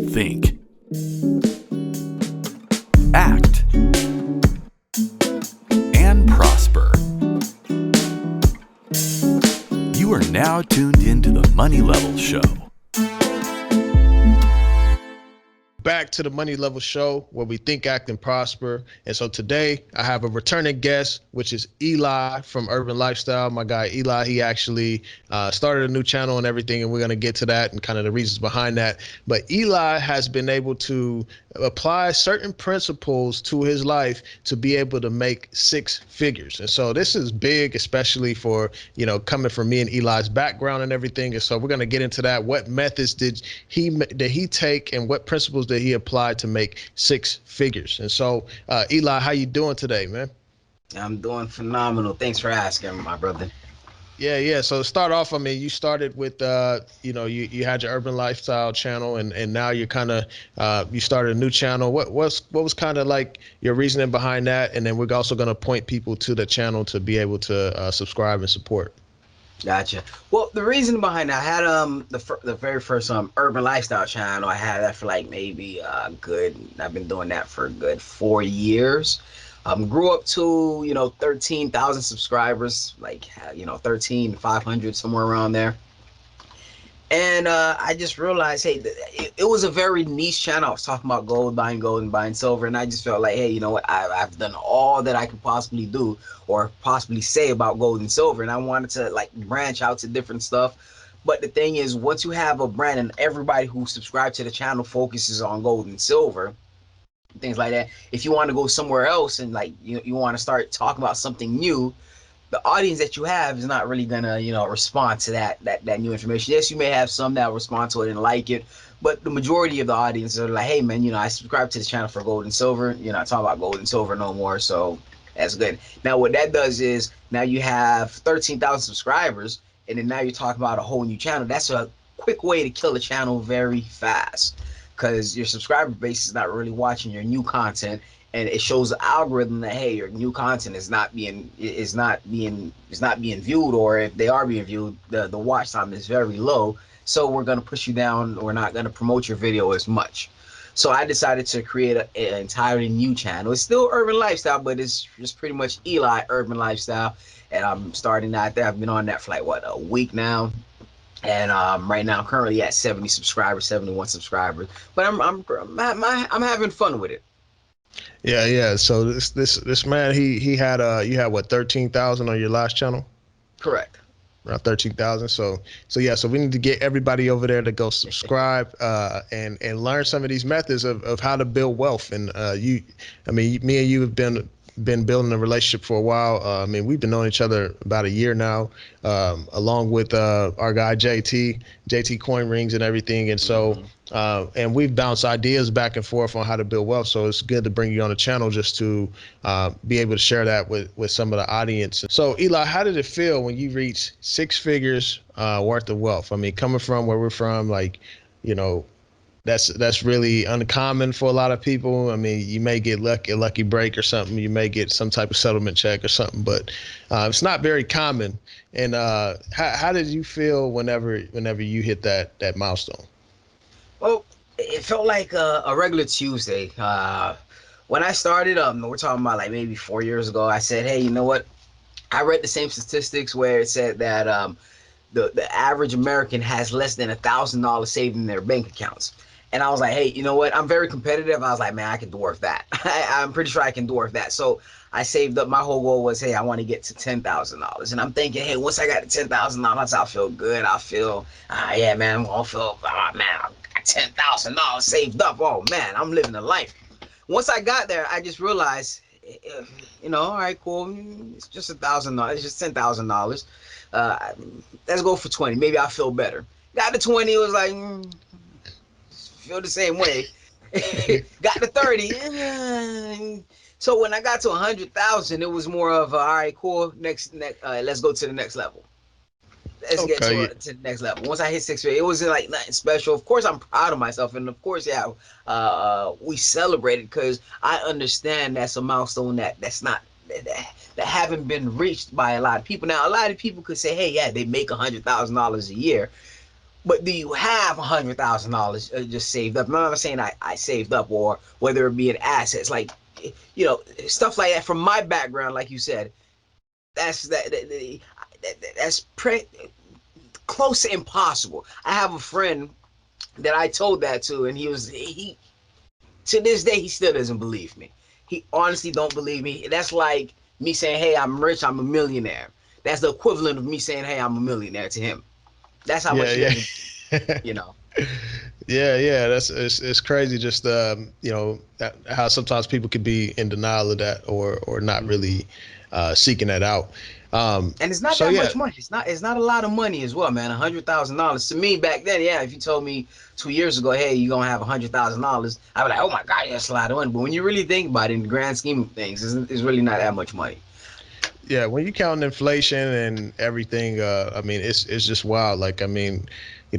think, act, and prosper. You are now tuned into the Money Level Show. Back to the Money Level Show, where we think, act, and prosper. And so today I have a returning guest, which is Eli from Urban Lifestyle. My guy Eli, he actually started a new channel and everything, and we're going to get to that and kind of the reasons behind that. But Eli has been able to apply certain principles to his life to be able to make six figures. And so this is big, especially for, coming from me and Eli's background and everything. And so we're going to get into that. What methods did he take, and what principles did he apply to make six figures? And so, Eli, how you doing today, man? I'm doing phenomenal. Thanks for asking, my brother. Yeah. So to start off, you started with, you had your Urban Lifestyle channel, and now you're kind of, you started a new channel. What was kind of like your reasoning behind that? And then we're also going to point people to the channel to be able to subscribe and support. Gotcha. Well, the reason behind that, I had the very first Urban Lifestyle channel. I had that for like maybe I've been doing that for a good 4 years. Grew up to 13,000 subscribers, like 13,500, somewhere around there. And I just realized, hey, it was a very niche channel. I was talking about gold and buying silver, and I just felt like, hey, you know what? I've done all that I could possibly do or possibly say about gold and silver, and I wanted to like branch out to different stuff. But the thing is, once you have a brand and everybody who subscribed to the channel focuses on gold and silver, things like that, if you want to go somewhere else and like you want to start talking about something new, the audience that you have is not really gonna, respond to that new information. Yes, you may have some that respond to it and like it, but the majority of the audience are like, hey man, I subscribe to the channel for gold and silver. I talk about gold and silver no more, so that's good. Now what that does is now you have 13,000 subscribers, and then now you're talking about a whole new channel. That's a quick way to kill a channel very fast, because your subscriber base is not really watching your new content, and it shows the algorithm that, hey, your new content is not being viewed, or if they are being viewed, the watch time is very low, so we're going to push you down. We're not going to promote your video as much. So I decided to create an entirely new channel. It's still Urban Lifestyle, but it's just pretty much Eli Urban Lifestyle, and I'm starting out there. I've been on that for like a week now. And right now, I'm currently at 71 subscribers. But I'm having fun with it. Yeah. So this man, he had you had what, 13,000 on your last channel? Correct. Around 13,000. So we need to get everybody over there to go subscribe and learn some of these methods of how to build wealth. And me and you have been building a relationship for a while. We've been knowing each other about a year now, along with our guy JT Coin Rings and everything. And so and we've bounced ideas back and forth on how to build wealth. So it's good to bring you on the channel just to be able to share that with some of the audience. So Eli, how did it feel when you reached six figures worth of wealth? Coming from where we're from, that's really uncommon for a lot of people. You may get a lucky break or something. You may get some type of settlement check or something, but it's not very common. And how did you feel whenever you hit that milestone? Well, it felt like a regular Tuesday. When I started, we're talking about like maybe 4 years ago, I said, hey, you know what? I read the same statistics where it said that the average American has less than $1,000 saved in their bank accounts. And I was like, hey, you know what? I'm very competitive. I was like, man, I can dwarf that. I'm pretty sure I can dwarf that. So I saved up. My whole goal was, hey, I want to get to $10,000. And I'm thinking, hey, once I got to $10,000, I'll feel good. I'll feel, yeah, man, I'll feel, man, I got $10,000 saved up. Oh, man, I'm living a life. Once I got there, I just realized, all right, cool. It's just $1,000. It's just $10,000. Let's go for 20. Maybe I'll feel better. Got to 20. It was like, feel the same way. Got to 30. So when I got to 100,000, it was more of all right, cool. Next, let's go to the next level. Let's get to the next level. Once I hit six figures, it wasn't like nothing special. Of course, I'm proud of myself, and of course, we celebrated because I understand that's a milestone that's not that haven't been reached by a lot of people. Now, a lot of people could say, hey, yeah, they make $100,000 a year. But do you have $100,000 just saved up? I'm not saying I saved up, or whether it be in assets, like, stuff like that. From my background, like you said, that's that's close to impossible. I have a friend that I told that to, and he to this day he still doesn't believe me. He honestly don't believe me. That's like me saying, "Hey, I'm rich. I'm a millionaire." That's the equivalent of me saying, "Hey, I'm a millionaire" to him. That's how much he Yeah, doesn't, you know. yeah. That's it's crazy. Just how sometimes people could be in denial of that, or not really seeking that out. And it's not So that yeah, much money. It's not a lot of money as well, man. $100,000 to me back then, yeah. If you told me 2 years ago, hey, you're gonna have $100,000, I'd be like, oh my god, that's a lot of money. But when you really think about it, in the grand scheme of things, it's really not that much money. yeah. When you count inflation and everything, I mean, it's just wild. Like, I mean,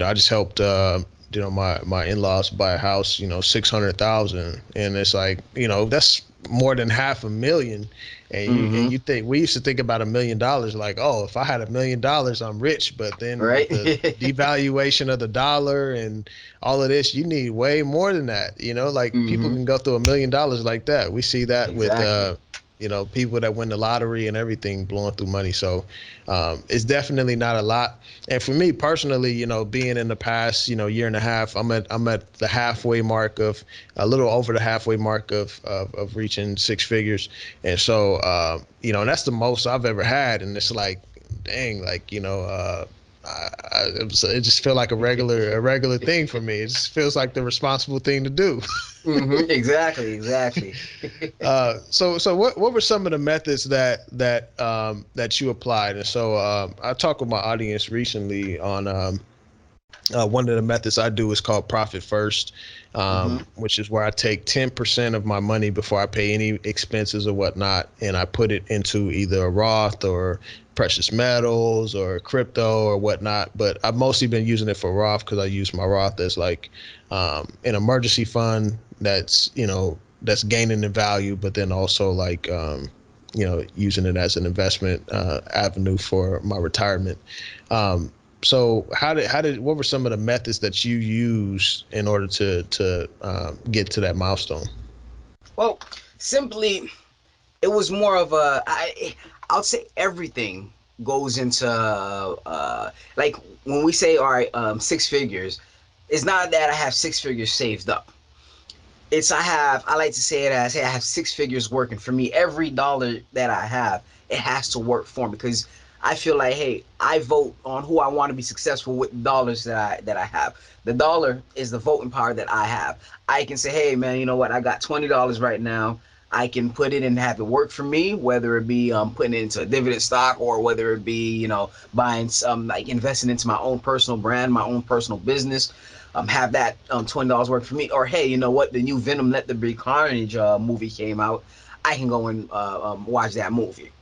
I just helped. My in-laws buy a house, 600,000, and it's like, that's more than half a million. And Mm-hmm. you think we used to think about $1 million, like, oh, if I had $1 million, I'm rich. But then with Right? the devaluation of the dollar and all of this, you need way more than that. Like, people Mm-hmm. can go through $1 million like that. We see that with Exactly. people that win the lottery and everything blowing through money. So it's definitely not a lot. And for me personally, being in the past, year and a half, I'm at the halfway mark of a little over the halfway mark of reaching six figures. And so, and that's the most I've ever had. And it's like, dang, like, it just feel like a regular thing for me. It just feels like the responsible thing to do. Mm-hmm. Exactly. Exactly. So what were some of the methods that you applied? And so I talked with my audience recently on one of the methods I do is called Profit First, Mm-hmm. which is where I take 10% of my money before I pay any expenses or whatnot, and I put it into either a Roth or precious metals or crypto or whatnot. But I've mostly been using it for Roth because I use my Roth as like an emergency fund that's gaining in value, but then also like using it as an investment avenue for my retirement. So what were some of the methods that you use in order to get to that milestone? Well, simply, it was more of I'll say everything goes into like when we say, all right, six figures, it's not that I have six figures saved up. I like to say it as, hey, I have six figures working for me. Every dollar that I have, it has to work for me, because I feel like, hey, I vote on who I want to be successful with the dollars that I have. The dollar is the voting power that I have. I can say, hey man, you know what, I got $20 right now. I can put it and have it work for me, whether it be putting it into a dividend stock, or whether it be, buying some, like investing into my own personal brand, my own personal business. Have that $20 work for me. Or hey, you know what, the new Venom Let There Be Carnage movie came out. I can go and watch that movie.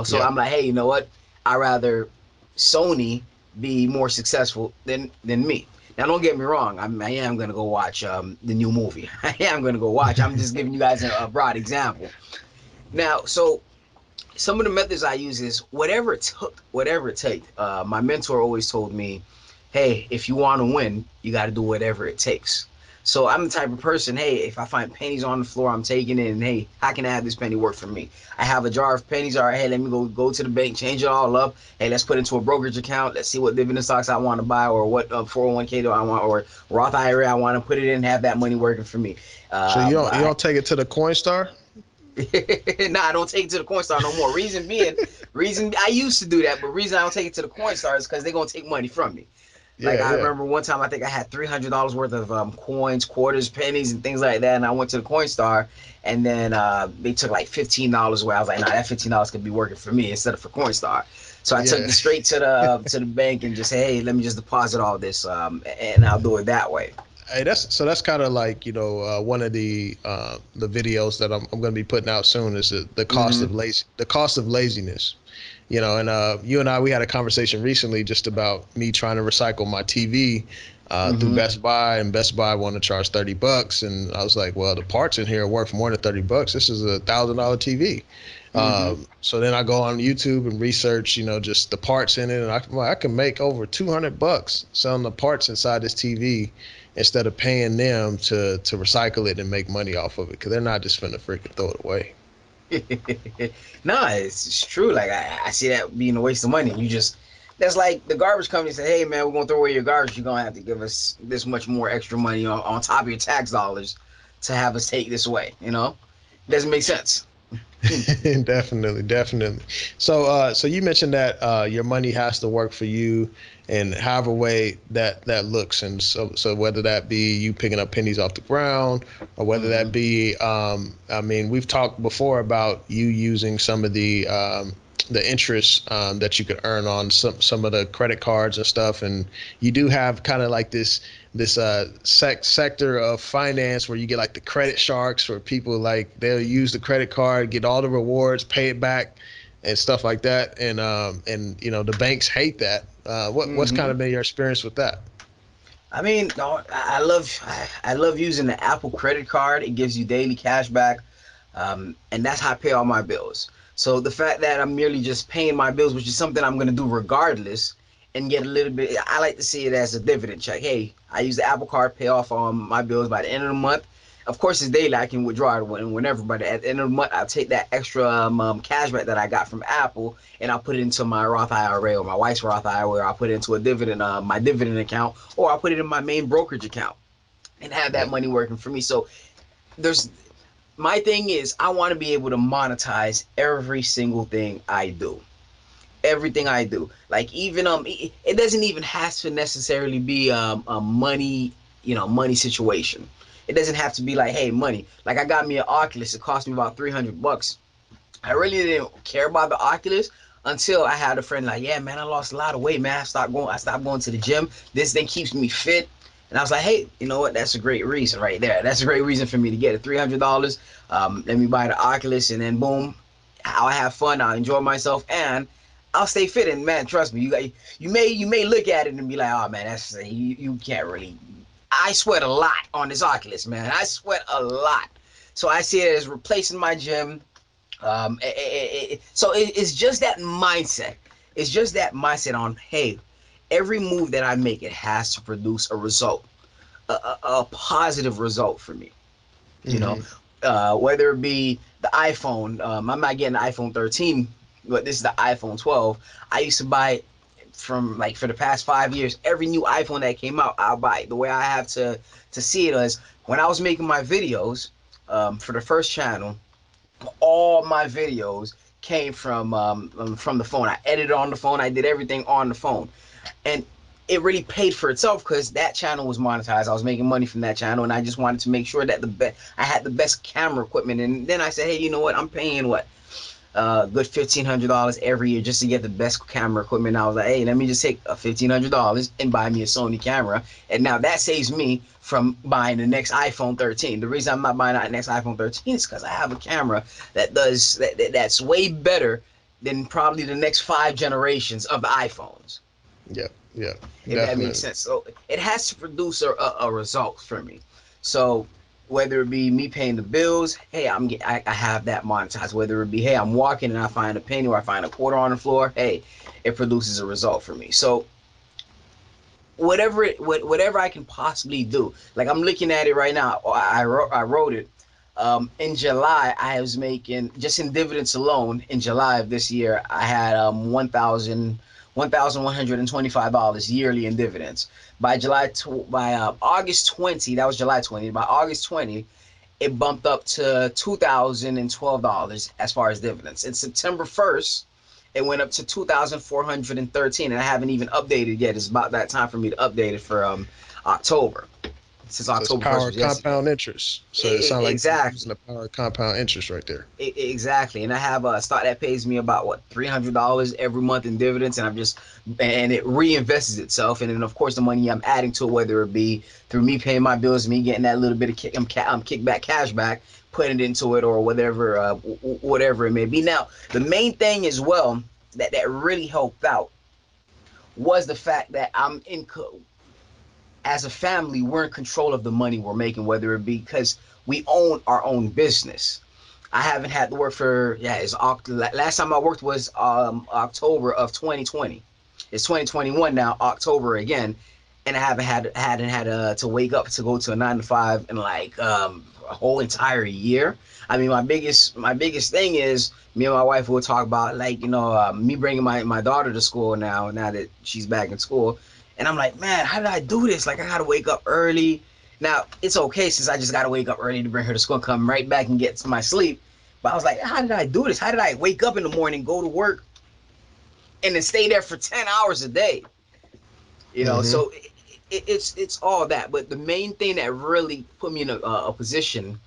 So Yep. I'm like, hey, you know what, I rather Sony be more successful than me. Now, don't get me wrong. I am gonna go watch the new movie. I am gonna go watch. I'm just giving you guys a broad example. Now, so some of the methods I use is whatever it took, whatever it takes. My mentor always told me, hey, if you want to win, you got to do whatever it takes. So I'm the type of person, hey, if I find pennies on the floor, I'm taking it, and hey, how can I have this penny work for me? I have a jar of pennies. All right, hey, let me go to the bank, change it all up. Hey, let's put it into a brokerage account. Let's see what dividend stocks I want to buy, or what 401k do I want, or Roth IRA I want to put it in, have that money working for me. So you don't you I, don't take it to the Coinstar? nah, I don't take it to the Coinstar no more. Reason I used to do that, but reason I don't take it to the Coinstar is because they're gonna take money from me. Like, Yeah, I yeah. remember one time, I think I had $300 worth of coins, quarters, pennies, and things like that, and I went to the Coinstar, and then they took like $15 away. I was like, nah, that $15 could be working for me instead of for Coinstar. So I took Yeah. it straight to the bank and just say, hey, let me just deposit all this, and I'll do it that way. Hey, that's kind of like one of the videos that I'm going to be putting out soon is the cost Mm-hmm. of laziness. And you and I, we had a conversation recently just about me trying to recycle my TV through Mm-hmm. Best Buy, and Best Buy wanted to charge $30, and I was like, well, the parts in here are worth more than $30. This is $1,000 TV. So then I go on YouTube and research, just the parts in it, and I can make over $200 selling the parts inside this TV instead of paying them to recycle it and make money off of it, because they're not just finna freaking throw it away. No, it's true. Like I see that being a waste of money. That's like the garbage company say, hey man, we're gonna throw away your garbage. You're gonna have to give us this much more extra money on top of your tax dollars to have us take this away. Doesn't make sense. Definitely, definitely. So you mentioned that your money has to work for you, and however way that looks, and so whether that be you picking up pennies off the ground, or whether that be, I mean, we've talked before about you using some of the interest that you could earn on some of the credit cards and stuff, and you do have kind of like this sector of finance where you get like the credit sharks, where people like they'll use the credit card, get all the rewards, pay it back, and stuff like that, and the banks hate that. What's kind of been your experience with that? I mean, no, I love using the Apple credit card. It gives you daily cash back, and that's how I pay all my bills. So the fact that I'm merely just paying my bills, which is something I'm going to do regardless, and get a little bit, I like to see it as a dividend check. Hey, I use the Apple card, pay off my bills by the end of the month. Of course, it's daily. I can withdraw it whenever, but at the end of the month, I'll take that extra cash back that I got from Apple, and I'll put it into my Roth IRA or my wife's Roth IRA, or I'll put it into a dividend, my dividend account, or I'll put it in my main brokerage account and have that money working for me. So my thing is, I want to be able to monetize every single thing I do. Everything I do. Like even it doesn't even have to necessarily be a money, money situation. It doesn't have to be like, hey, money. Like I got me an Oculus. It cost me about $300. I really didn't care about the Oculus until I had a friend like, yeah, man, I lost a lot of weight, man. I stopped going to the gym. This thing keeps me fit. And I was like, hey, you know what? That's a great reason right there. That's a great reason for me to get it. $300. Let me buy the Oculus, and then boom, I'll have fun. I'll enjoy myself, and I'll stay fit. And man, trust me, you may look at it and be like, oh man, that's you can't really. I sweat a lot on this Oculus, man. I sweat a lot. So I see it as replacing my gym. So it's just that mindset. It's just that mindset on, hey, every move that I make, it has to produce a result, a positive result for me. Whether it be the iPhone, I'm not getting the iPhone 13, but this is the iPhone 12. I used to buy from for the past 5 years, every new iPhone that came out, I'll buy it. The way I have to see it is when I was making my videos for the first channel, all my videos came from the phone. I edited on the phone. I did everything on the phone, and it really paid for itself because that channel was monetized. I was making money from that channel, and I just wanted to make sure that I had the best camera equipment. And then I said, hey, you know what? I'm paying good $1,500 every year just to get the best camera equipment. And I was like, hey, let me just take $1,500 and buy me a Sony camera. And now that saves me from buying the next iPhone 13. The reason I'm not buying that next iPhone 13 is because I have a camera that's way better than probably the next 5 generations of the iPhones. Yeah, yeah, if that makes sense. So it has to produce a result for me. So whether it be me paying the bills, hey, I have that monetized. Whether it be, hey, I'm walking and I find a penny or I find a quarter on the floor, hey, it produces a result for me. So whatever I can possibly do, like I'm looking at it right now. I wrote it. In July, I was making, just in dividends alone, in July of this year, I had $1,125 yearly in dividends. By August 20, that was July 20. By August 20, it bumped up to $2,012 as far as dividends. In September 1st, it went up to $2,413, and I haven't even updated yet. It's about that time for me to update it for October. Since October 1st was yesterday. Compound interest. So it sounds like exactly. Using the power of compound interest right there. Exactly. And I have a stock that pays me about $300 every month in dividends, and it reinvests itself. And then of course the money I'm adding to it, whether it be through me paying my bills, me getting that little bit of kickback, cash back, putting it into it, or whatever it may be. Now the main thing as well that really helped out was the fact that as a family, we're in control of the money we're making, whether it be because we own our own business. I haven't had to work for last time I worked was October of 2020. It's 2021 now, October again, and I hadn't had to wake up to go to a 9 to 5 in like a whole entire year. I mean, my biggest thing is me and my wife will talk about like me bringing my daughter to school now that she's back in school, and I'm like, man, how did I do this? Like I gotta wake up early. Now it's okay since I just gotta wake up early to bring her to school, come right back and get to my sleep. But I was like, how did I do this? How did I wake up in the morning, go to work, and then stay there for 10 hours a day? Mm-hmm. So it's all that. But the main thing that really put me in a position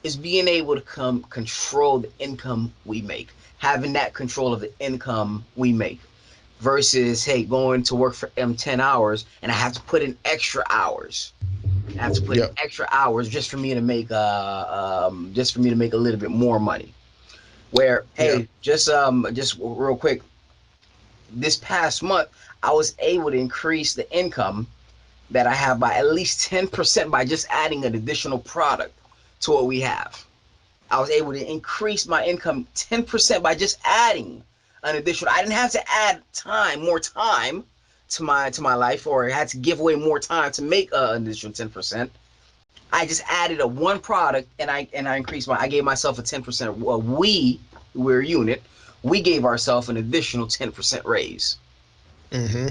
is being able to control the income we make, having that control of the income we make versus, hey, going to work for 10 hours and I have to put in extra hours. I have to put in Yep. extra hours just for me to make a little bit more money. Where Yeah. hey, just real quick, this past month I was able to increase the income that I have by at least 10% by just adding an additional product to what we have. I was able to increase my income 10% by just adding an additional. I didn't have to add more time to my life, or I had to give away more time to make an additional 10%. I just added a one product, and I increased I gave myself a 10%. Well, we're a unit. We gave ourselves an additional 10% raise. Mm-hmm.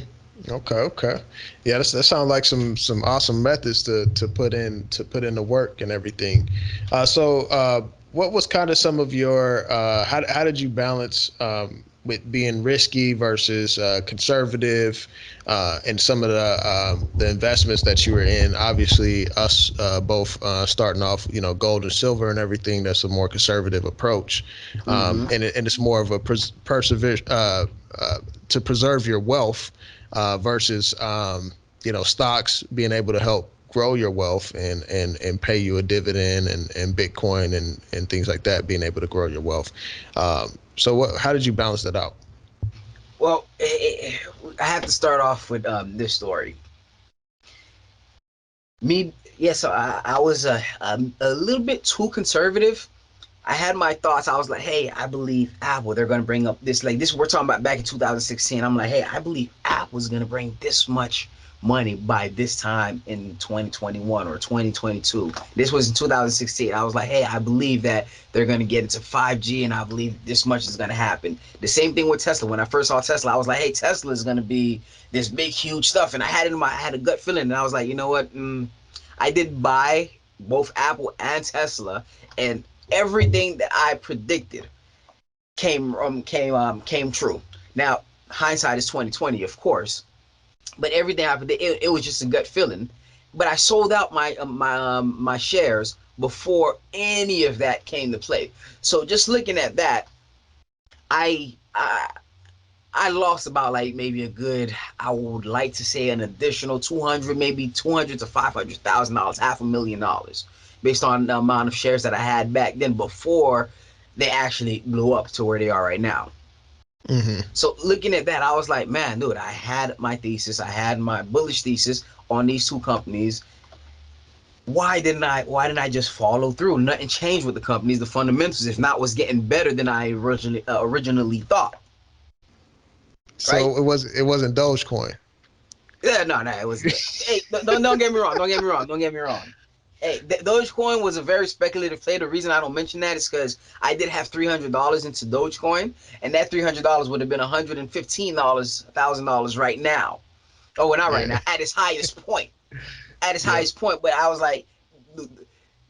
Okay, okay. Yeah, that sounds like some awesome methods to put in the work and everything. What was kind of some of your how did you balance with being risky versus conservative and some of the investments that you were in? Obviously, us both starting off, gold and silver and everything. That's a more conservative approach, Mm-hmm. and it's more of a persevere to preserve your wealth versus stocks being able to help grow your wealth and pay you a dividend and Bitcoin and things like that being able to grow your wealth. How did you balance that out? Well, I have to start off with this story. Me, yeah. So I was a little bit too conservative. I had my thoughts. I was like, hey, I believe Apple, they're going to bring up this, like this, we're talking about back in 2016. I'm like, hey, I believe Apple's going to bring this much money by this time in 2021 or 2022. This was in 2016. I was like, hey, I believe that they're going to get into 5G, and I believe this much is going to happen. The same thing with Tesla. When I first saw Tesla, I was like, hey, Tesla is going to be this big, huge stuff. And I had a gut feeling, and I was like, you know what? I did buy both Apple and Tesla, and everything that I predicted came true. Now, hindsight is 2020, of course, but everything I predicted, it was just a gut feeling. But I sold out my shares before any of that came to play. So just looking at that, I I I lost about like maybe a good, I would like to say an additional 200, maybe 200 to $500,000, $500,000, based on the amount of shares that I had back then before they actually blew up to where they are right now. Hmm. So looking at that, I was like, man, dude, I had my thesis, I had my bullish thesis on these two companies. Why didn't I just follow through? Nothing changed with the companies. The fundamentals, if not, was getting better than I originally thought, right? So it wasn't Dogecoin. Yeah, no, it was. Hey, don't get me wrong. Don't get me wrong. Don't get me wrong. Hey, Dogecoin was a very speculative play. The reason I don't mention that is because I did have $300 into Dogecoin, and that $300 would have been $115,000 right now. Oh, well, not right Yeah. now. At its highest point. At its highest point. But I was like,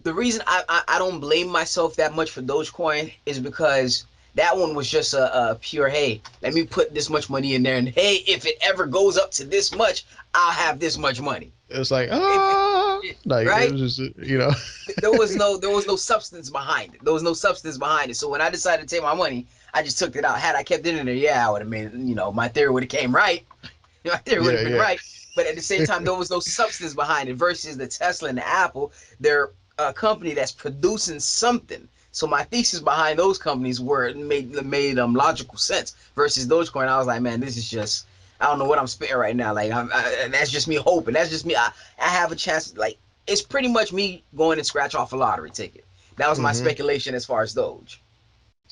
the reason I don't blame myself that much for Dogecoin is because that one was just a pure, hey, let me put this much money in there, and hey, if it ever goes up to this much, I'll have this much money. It was like, like it Right? was just. There was no substance behind it. There was no substance behind it. So when I decided to take my money, I just took it out. Had I kept it in there, yeah, I would have made, my theory would have came right. My theory would Yeah, have been yeah. right. But at the same time, there was no substance behind it. Versus the Tesla and the Apple, they're a company that's producing something. So my thesis behind those companies were made logical sense. Versus Dogecoin, I was like, man, this is just, I don't know what I'm spitting right now. Like that's just me hoping. That's just me. I have a chance. Like it's pretty much me going and scratch off a lottery ticket. That was my Mm-hmm. speculation as far as Doge.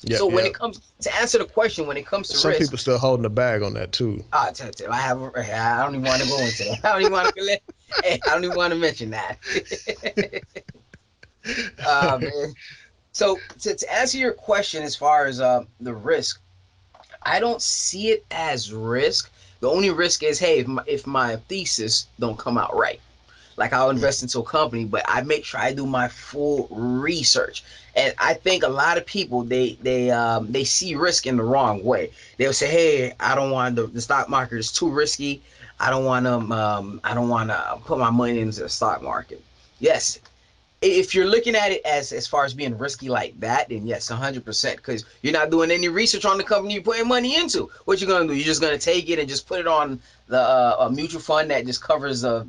Yeah, So when yeah. it comes to answer the question, when it comes to Some risk, people still holding the bag on that too. I don't even want to go into that. I don't even want to. I don't even want to mention that. Man. So to answer your question as far as the risk, I don't see it as risk. The only risk is, hey, if my thesis don't come out right. Like I'll invest into a company, but I make sure I do my full research. And I think a lot of people they see risk in the wrong way. They'll say, "Hey, I don't want the stock market is too risky. I don't want to put my money into the stock market." Yes, if you're looking at it as far as being risky like that, then yes, 100%, because you're not doing any research on the company you're putting money into. What you're gonna do? You're just gonna take it and just put it on the a mutual fund that just covers the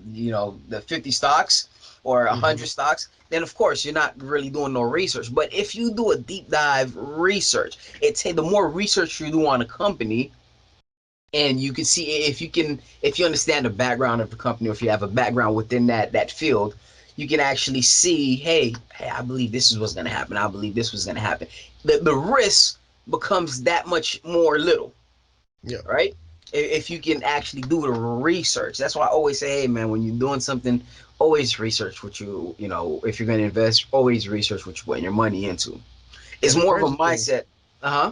50 stocks or Mm-hmm. 100 stocks. Then of course you're not really doing no research. But if you do a deep dive research, the more research you do on a company, and you can see if you understand the background of the company, or if you have a background within that field, you can actually see, hey, I believe this is what's going to happen. I believe this was going to happen. The risk becomes that much more little, Yeah. right? If you can actually do the research. That's why I always say, hey man, when you're doing something, always research if you're going to invest, always research what you're putting your money into. It's And the more of a crazy thing, mindset. Uh-huh.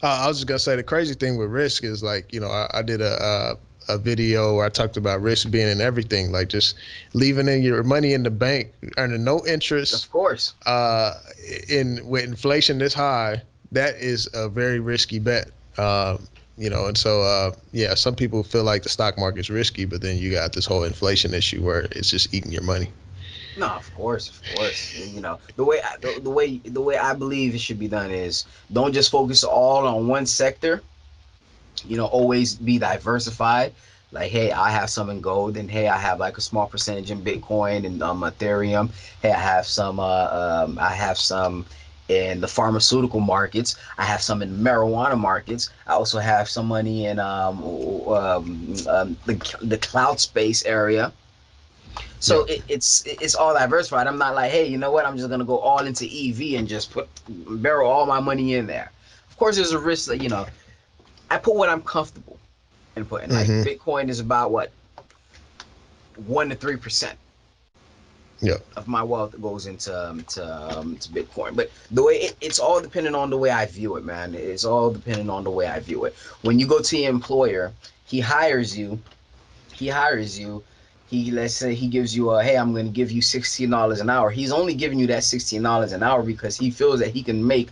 I was just gonna say the crazy thing with risk is like, I did a video where I talked about risk being in everything, like just leaving in your money in the bank, earning no interest. Of course. Uh, in with inflation this high, that is a very risky bet. And so yeah, some people feel like the stock market's risky, but then you got this whole inflation issue where it's just eating your money. No, of course, of course. The way I believe it should be done is don't just focus all on one sector. Always be diversified. Like, hey, I have some in gold, and hey, I have like a small percentage in Bitcoin and Ethereum. Hey, I have some in the pharmaceutical markets. I have some in marijuana markets. I also have some money in the cloud space area. Yeah. So it's all diversified. I'm not like, hey, you know what? I'm just gonna go all into EV and just barrel all my money in there. Of course, there's a risk that I put what I'm comfortable in putting. Like Mm-hmm. Bitcoin is about what 1 to 3% Yeah. of my wealth goes to Bitcoin. But the way it's all dependent on the way I view it, man. It's all dependent on the way I view it. When you go to your employer, he hires you. He hires you. Let's say he gives you hey, I'm going to give you $16 an hour. He's only giving you that $16 an hour because he feels that he can make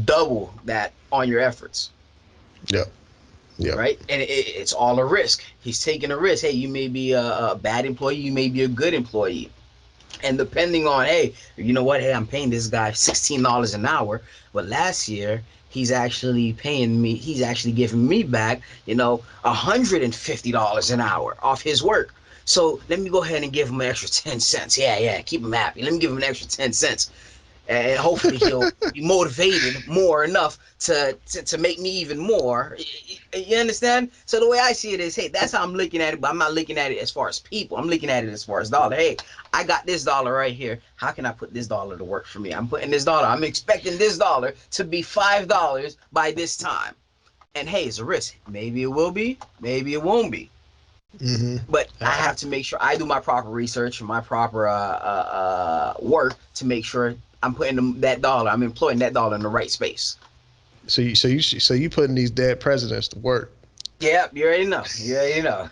double that on your efforts, Yeah. Yeah. right? And it's all a risk. He's taking a risk. Hey, you may be a bad employee, you may be a good employee. And depending on, hey, you know what? Hey, I'm paying this guy $16 an hour. But last year, he's actually giving me back, $150 an hour off his work. So let me go ahead and give him an extra 10 cents. Yeah, yeah, keep him happy. Let me give him an extra 10 cents. And hopefully he'll be motivated more enough to make me even more. You understand? So the way I see it is, hey, that's how I'm looking at it, but I'm not looking at it as far as people. I'm looking at it as far as dollar. Hey, I got this dollar right here. How can I put this dollar to work for me? I'm putting this dollar. I'm expecting this dollar to be $5 by this time. And hey, it's a risk. Maybe it will be, maybe it won't be. Mm-hmm. But I have to make sure I do my proper research, my proper work to make sure I'm putting that dollar, I'm employing that dollar in the right space. So you putting these dead presidents to work. Yeah, you already know. You already know.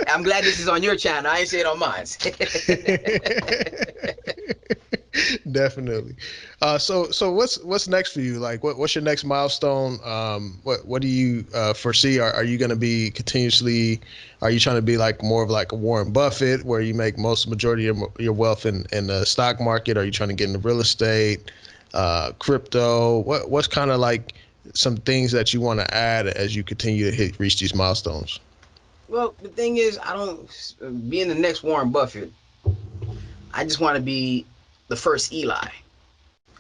I'm glad this is on your channel. I ain't say it on mine. Definitely. So what's next for you? Like, what's your next milestone? What do you foresee? Are you going to be continuously? Are you trying to be like more of like a Warren Buffett, where you make most majority of your wealth in the stock market? Are you trying to get into real estate, crypto? What's kind of like some things that you want to add as you continue to reach these milestones? Well, the thing is, I don't being the next Warren Buffett. I just want to be the first Eli.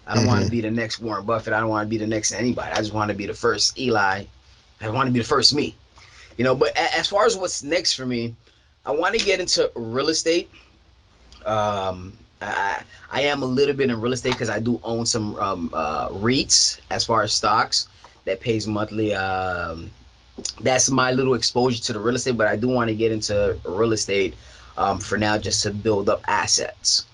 I don't want to Mm-hmm. be the next Warren Buffett. I don't want to be the next anybody. I just want to be the first Eli. I want to be the first me. But as far as what's next for me, I want to get into real estate. I am a little bit in real estate because I do own some REITs as far as stocks that pays monthly. That's my little exposure to the real estate, but I do want to get into real estate for now, just to build up assets.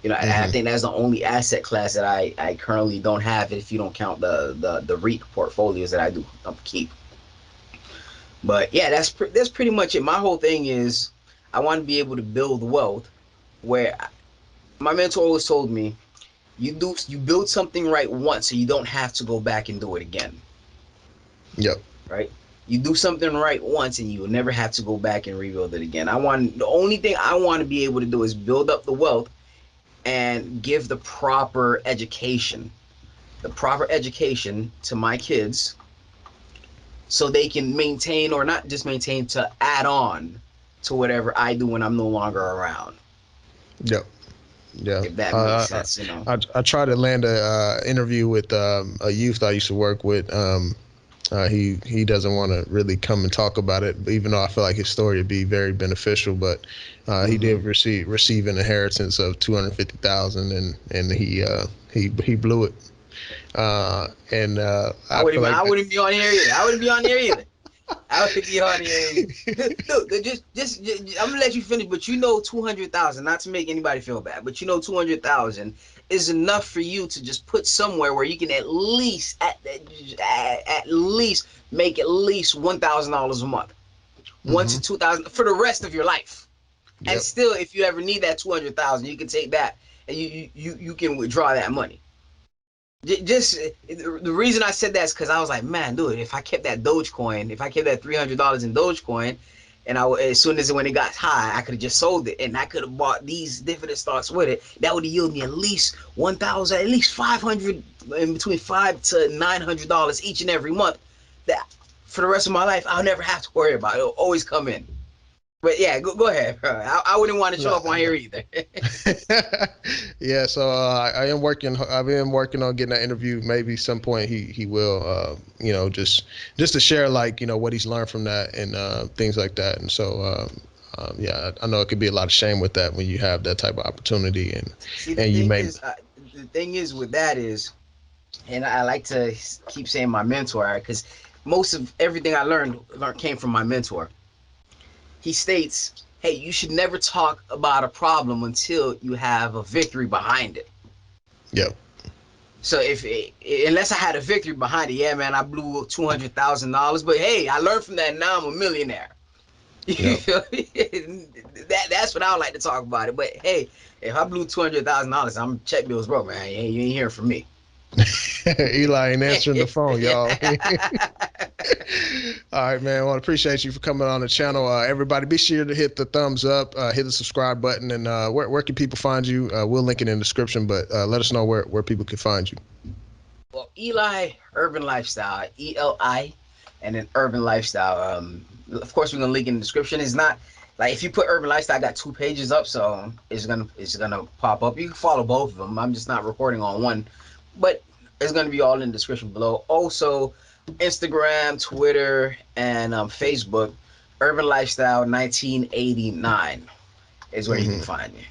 You know, and I think that's the only asset class that I currently don't have, if you don't count the REIT portfolios that I do keep. But yeah, that's pretty much it. My whole thing is I want to be able to build wealth where my mentor always told me, you build something right once so you don't have to go back and do it again. Yep. Right? You do something right once and you will never have to go back and rebuild it again. The only thing I want to be able to do is build up the wealth and give the proper education to my kids so they can maintain, or not just maintain, to add on to whatever I do when I'm no longer around. Yep. Yeah. If that makes sense, you know. I tried to land a interview with a youth I used to work with. He doesn't want to really come and talk about it, even though I feel like his story would be very beneficial. But he did receive an inheritance of $250,000, and he blew it. I wouldn't be on here either. I wouldn't be on here either. Look, just I'm gonna let you finish, but you know, 200,000. Not to make anybody feel bad, but you know, 200,000 is enough for you to just put somewhere where you can at least make at least $1,000 a month, $1,000 to $2,000 for the rest of your life. Yep. And still, if you ever need that 200,000, you can take that and you can withdraw that money. Just the reason I said that is because I was like, man, dude, if I kept that Dogecoin, if I kept that $300 in Dogecoin, and as soon as when it got high, I could have just sold it, and I could have bought these dividend stocks with it. That would have yielded me at least $1,000, at least $500, in between $500 to $900 each and every month. That for the rest of my life, I'll never have to worry about it. It'll always come in. But yeah, go ahead, bro. I wouldn't want to show up on here either. Yeah, so I've been working on getting that interview. Maybe some point he will, just to share, like, what he's learned from that and things like that. And so yeah, I know it could be a lot of shame with that when you have that type of opportunity, the thing is with that is, and I like to keep saying my mentor, because most of everything I learned came from my mentor. He states, hey, you should never talk about a problem until you have a victory behind it. Yep. So unless I had a victory behind it, yeah, man, I blew $200,000, but hey, I learned from that, and now I'm a millionaire. You feel me? That's what I would like to talk about it. But hey, if I blew $200,000, I'm check bills broke, man. You ain't hearing from me. Eli ain't answering the phone, y'all. All right, man. I want to appreciate you for coming on the channel. Everybody, be sure to hit the thumbs up, hit the subscribe button, and where can people find you? We'll link it in the description, but let us know where people can find you. Well, Eli Urban Lifestyle, ELI, and then Urban Lifestyle. Of course, we're gonna link in the description. It's not like if you put Urban Lifestyle, I got 2 pages up, so it's gonna pop up. You can follow both of them. I'm just not recording on one, but it's gonna be all in the description below. Also, Instagram, Twitter, and Facebook, Urban Lifestyle 1989 is where you can find me.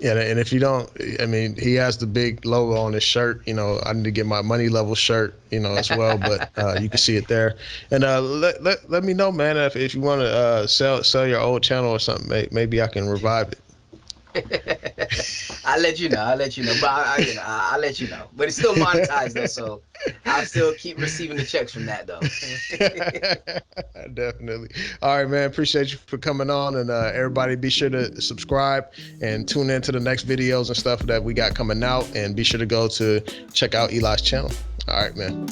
Yeah, and if you don't, I mean, he has the big logo on his shirt. I need to get my money level shirt, as well. But you can see it there. And let me know, man, if you want to sell your old channel or something. Maybe I can revive it. I'll let you know. But I'll let you know. But it's still monetized though, so I'll still keep receiving the checks from that though. Definitely. All right, man. Appreciate you for coming on, and everybody be sure to subscribe and tune in to the next videos and stuff that we got coming out, and be sure to go to check out Eli's channel. All right, man.